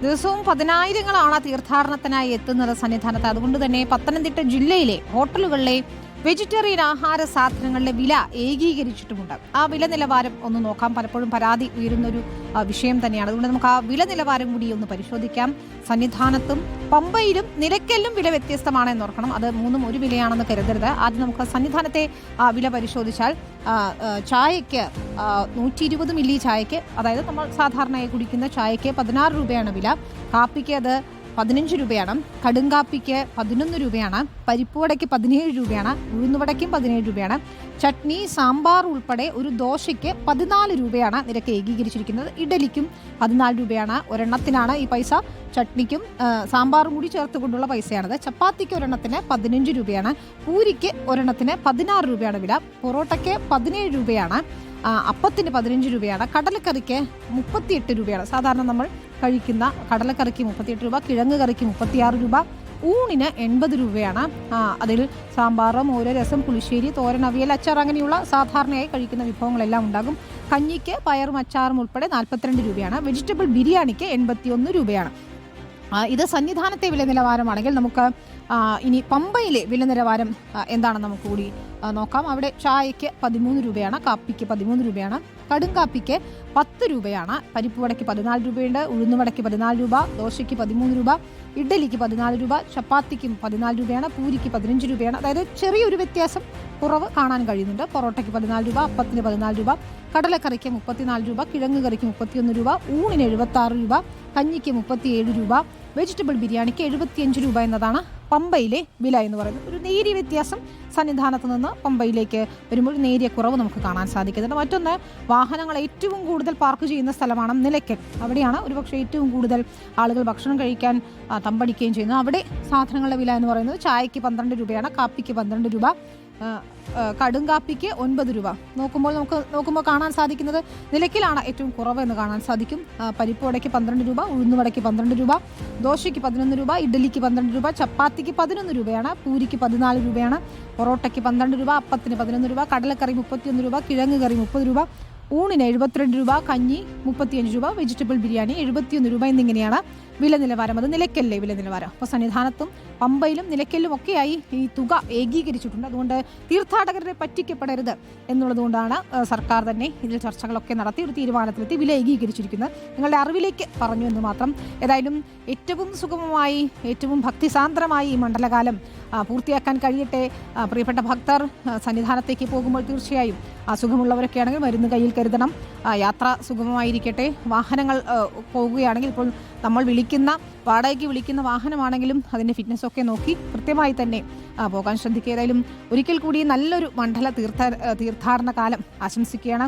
ദിവസവും പതിനായിരങ്ങളാണ് തീർത്ഥാടനത്തിനായി എത്തുന്നത് സന്നിധാനത്ത്. അതുകൊണ്ട് തന്നെ പത്തനംതിട്ട ജില്ലയിലെ ഹോട്ടലുകളിലെ വെജിറ്റേറിയൻ ആഹാര സാധനങ്ങളുടെ വില ഏകീകരിച്ചിട്ടുമുണ്ട്. ആ വില നിലവാരം ഒന്ന് നോക്കാം. പലപ്പോഴും പരാതി ഉയരുന്നൊരു വിഷയം തന്നെയാണ്. അതുകൊണ്ട് നമുക്ക് ആ വില നിലവാരം കൂടി ഒന്ന് പരിശോധിക്കാം. സന്നിധാനത്തും പമ്പയിലും നിലയ്ക്കലിലും വില വ്യത്യസ്തമാണെന്ന് ഓർക്കണം. അത് മൂന്നും ഒരു വിലയാണെന്ന് കരുതരുത്. ആദ്യം നമുക്ക് സന്നിധാനത്തെ വില പരിശോധിച്ചാൽ ചായയ്ക്ക് 120 മില്ലി ചായയ്ക്ക്, അതായത് നമ്മൾ സാധാരണയായി കുടിക്കുന്ന ചായയ്ക്ക് 16 രൂപയാണ് വില. കാപ്പിക്ക് അത് 15 രൂപയാണ്. കടുങ്കാപ്പിക്ക് 11 രൂപയാണ്. പരിപ്പുവടയ്ക്ക് 17 രൂപയാണ്. ഉഴുന്നുവടയ്ക്കും 17 രൂപയാണ്. ചട്നി, സാമ്പാർ ഉൾപ്പെടെ ഒരു ദോശയ്ക്ക് 14 രൂപയാണ് നിരക്ക് ഏകീകരിച്ചിരിക്കുന്നത്. ഇഡലിക്കും 14 രൂപയാണ്. ഒരെണ്ണത്തിനാണ് ഈ പൈസ. ചട്നിക്കും സാമ്പാറും കൂടി ചേർത്തുകൊണ്ടുള്ള പൈസയാണത്. ചപ്പാത്തിക്ക് ഒരെണ്ണത്തിന് 15 രൂപയാണ്. പൂരിക്ക് ഒരെണ്ണത്തിന് 16 രൂപയാണ് വില. പൊറോട്ടയ്ക്ക് 17 രൂപയാണ്. അപ്പത്തിന് 15 രൂപയാണ്. കടലക്കറിക്ക് 38 രൂപയാണ്. സാധാരണ നമ്മൾ കഴിക്കുന്ന കടലക്കറിക്ക് 38 രൂപ, കിഴങ്ങ് കറിക്ക് 36 രൂപ, ഊണിന് 80 രൂപയാണ്. അതിൽ സാമ്പാറ്, മോര്, രസം, പുളിശ്ശേരി, തോരൻ, അവിയൽ, അച്ചാർ അങ്ങനെയുള്ള സാധാരണയായി കഴിക്കുന്ന വിഭവങ്ങളെല്ലാം ഉണ്ടാകും. കഞ്ഞിക്ക് പയറും അച്ചാറും ഉൾപ്പെടെ 42 രൂപയാണ്. വെജിറ്റബിൾ ബിരിയാണിക്ക് 81 രൂപയാണ്. ഇത് സന്നിധാനത്തെ വില നിലവാരമാണെങ്കിൽ നമുക്ക് ഇനി പമ്പയിലെ വില നിലവാരം എന്താണെന്ന് നമുക്ക് കൂടി നോക്കാം. അവിടെ ചായയ്ക്ക് 13 രൂപയാണ്. കാപ്പിക്ക് 13 രൂപയാണ്. കടുങ്കാപ്പിക്ക് 10 രൂപയാണ്. പരിപ്പുവടയ്ക്ക് 14 രൂപയുണ്ട്. ഉഴുന്നുവടയ്ക്ക് 14 രൂപ. ദോശയ്ക്ക് 13 രൂപ. ഇഡലിക്ക് 14 രൂപ. ചപ്പാത്തിക്കും 14 രൂപയാണ്. പൂരിക്ക് 15 രൂപയാണ്. അതായത് ചെറിയൊരു വ്യത്യാസം, കുറവ് കാണാൻ കഴിയുന്നുണ്ട്. പൊറോട്ടയ്ക്ക് 14 രൂപ. അപ്പത്തിന് 14 രൂപ. കടലക്കറിക്ക് 34 രൂപ. കിഴങ്ങ് കറിക്ക് 31 രൂപ. ഊണിന് 76 രൂപ. കഞ്ഞിക്ക് 37 രൂപ. വെജിറ്റബിൾ ബിരിയാണിക്ക് 75 രൂപ എന്നതാണ് പമ്പയിലെ വില എന്ന് പറയുന്നത്. ഒരു നേരിയ വ്യത്യാസം സന്നിധാനത്ത് നിന്ന് പമ്പയിലേക്ക് വരുമ്പോൾ നേരിയ കുറവ് നമുക്ക് കാണാൻ സാധിക്കുന്നുണ്ട്. മറ്റൊന്ന്, വാഹനങ്ങൾ ഏറ്റവും കൂടുതൽ പാർക്ക് ചെയ്യുന്ന സ്ഥലമാണ് നിലയ്ക്കൽ. അവിടെയാണ് ഒരുപക്ഷെ ഏറ്റവും കൂടുതൽ ആളുകൾ ഭക്ഷണം കഴിക്കാൻ തമ്പടിക്കുകയും ചെയ്യുന്നത്. അവിടെ സാധനങ്ങളുടെ വില എന്ന് പറയുന്നത് ചായയ്ക്ക് 12 രൂപയാണ്. കാപ്പിക്ക് 12 രൂപ. കടുങ്കാപ്പിക്ക് 9 രൂപ. നോക്കുമ്പോൾ കാണാൻ സാധിക്കുന്നത് നിലയ്ക്കലാണ് ഏറ്റവും കുറവ് എന്ന് കാണാൻ സാധിക്കും. പരിപ്പുവടയ്ക്ക് 12 രൂപ. ഉഴുന്നുവടയ്ക്ക് 12 രൂപ. ദോശയ്ക്ക് 11 രൂപ. ഇഡലിക്ക് 12 രൂപ. ചപ്പാത്തിക്ക് 11 രൂപയാണ്. പൂരിക്ക് 14 രൂപയാണ്. പൊറോട്ടയ്ക്ക് 12 രൂപ. അപ്പത്തിന് 11 രൂപ. കടലക്കറി 31 രൂപ. കിഴങ്ങ് കറി 30 രൂപ. ഊണിന് 72 രൂപ. കഞ്ഞി 35 രൂപ. വെജിറ്റബിൾ ബിരിയാണി 71 രൂപ എന്നിങ്ങനെയാണ് വില നിലവാരം. അത് നിലയ്ക്കലിലെ വില നിലവാരം. അപ്പോൾ സന്നിധാനത്തും പമ്പയിലും നിലയ്ക്കലിലും ഒക്കെയായി ഈ തുക ഏകീകരിച്ചിട്ടുണ്ട്. അതുകൊണ്ട് തീർത്ഥാടകരെ പറ്റിക്കപ്പെടരുത് എന്നുള്ളതുകൊണ്ടാണ് സർക്കാർ തന്നെ ഇതിൽ ചർച്ചകളൊക്കെ നടത്തി ഒരു തീരുമാനത്തിലെത്തി വില ഏകീകരിച്ചിരിക്കുന്നത്. നിങ്ങളുടെ അറിവിലേക്ക് പറഞ്ഞു എന്ന് മാത്രം. ഏതായാലും ഏറ്റവും സുഗമമായി, ഏറ്റവും ഭക്തിസാന്ദ്രമായി ഈ മണ്ഡലകാലം പൂർത്തിയാക്കാൻ കഴിയട്ടെ. പ്രിയപ്പെട്ട ഭക്തർ സന്നിധാനത്തേക്ക് പോകുമ്പോൾ തീർച്ചയായും അസുഖമുള്ളവരൊക്കെ ആണെങ്കിൽ മരുന്ന് കയ്യിൽ കരുതണം. യാത്ര സുഗമമായിരിക്കട്ടെ. വാഹനങ്ങൾ പോകുകയാണെങ്കിൽ ഇപ്പോൾ നമ്മൾ വാടകയ്ക്ക് വിളിക്കുന്ന വാഹനമാണെങ്കിലും അതിൻ്റെ ഫിറ്റ്നസ്സൊക്കെ നോക്കി കൃത്യമായി തന്നെ പോകാൻ ശ്രദ്ധിക്കുക. ഏതായാലും ഒരിക്കൽ കൂടി നല്ലൊരു മണ്ഡല തീർത്ഥാടന കാലം ആശംസിക്കുകയാണ്.